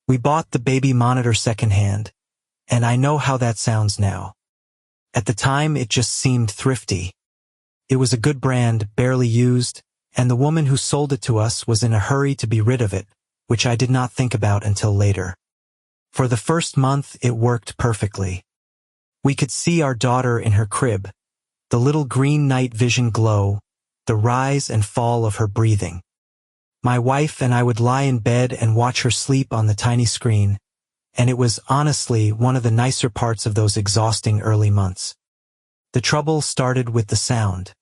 We bought the baby monitor secondhand, and I know how that sounds now. At the time, it just seemed thrifty. It was a good brand, barely used, and the woman who sold it to us was in a hurry to be rid of it, which I did not think about until later. For the first month, it worked perfectly. We could see our daughter in her crib, the little green night vision glow, the rise and fall of her breathing. My wife and I would lie in bed and watch her sleep on the tiny screen, and it was honestly one of the nicer parts of those exhausting early months. The trouble started with the sound.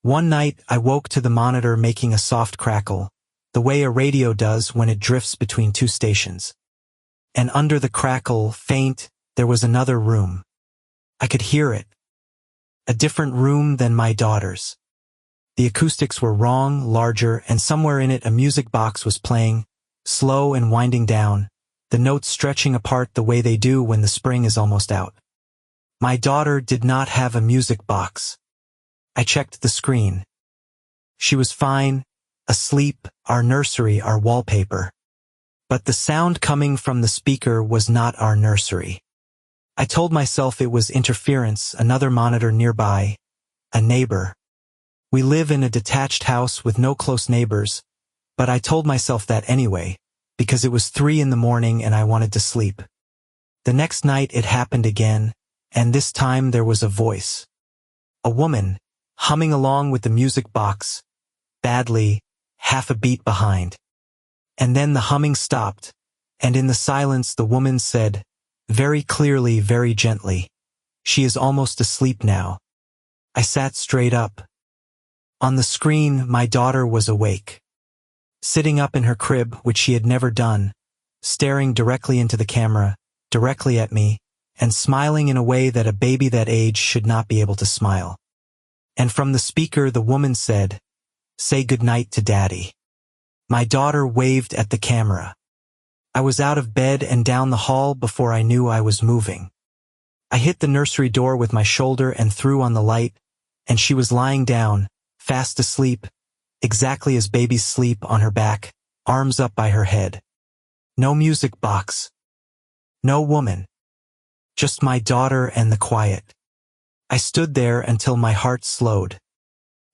One night, I woke to the monitor making a soft crackle, the way a radio does when it drifts between two stations. And under the crackle, faint, there was another room. I could hear it. A different room than my daughter's. The acoustics were wrong, larger, and somewhere in it a music box was playing, slow and winding down, the notes stretching apart the way they do when the spring is almost out. My daughter did not have a music box. I checked the screen. She was fine, asleep, our nursery, our wallpaper. But the sound coming from the speaker was not our nursery. I told myself it was interference, another monitor nearby, a neighbor. We live in a detached house with no close neighbors, but I told myself that anyway, because it was 3 a.m. and I wanted to sleep. The next night it happened again, and this time there was a voice. A woman, humming along with the music box, badly, half a beat behind. And then the humming stopped, and in the silence the woman said, very clearly, very gently, "She is almost asleep now." I sat straight up. On the screen, my daughter was awake. Sitting up in her crib, which she had never done, staring directly into the camera, directly at me, and smiling in a way that a baby that age should not be able to smile. And from the speaker the woman said, "Say goodnight to Daddy." My daughter waved at the camera. I was out of bed and down the hall before I knew I was moving. I hit the nursery door with my shoulder and threw on the light, and she was lying down, fast asleep, exactly as babies sleep, on her back, arms up by her head. No music box. No woman. Just my daughter and the quiet. I stood there until my heart slowed.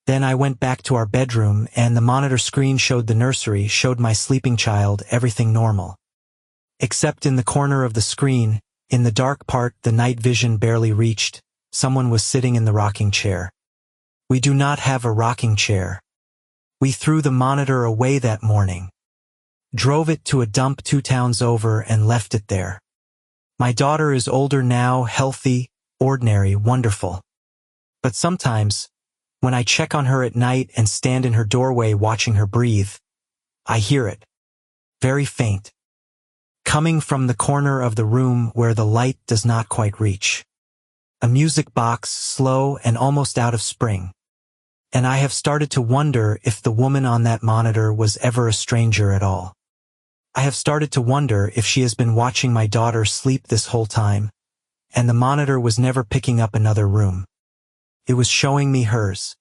Then I went back to our bedroom, and the monitor screen showed the nursery, showed my sleeping child, everything normal. Except in the corner of the screen, in the dark part the night vision barely reached, someone was sitting in the rocking chair. We do not have a rocking chair. We threw the monitor away that morning. Drove it to a dump 2 towns over and left it there. My daughter is older now, healthy, ordinary, wonderful. But sometimes, when I check on her at night and stand in her doorway watching her breathe, I hear it. Very faint. Coming from the corner of the room where the light does not quite reach. A music box, slow and almost out of spring. And I have started to wonder if the woman on that monitor was ever a stranger at all. I have started to wonder if she has been watching my daughter sleep this whole time, and the monitor was never picking up another room. It was showing me hers.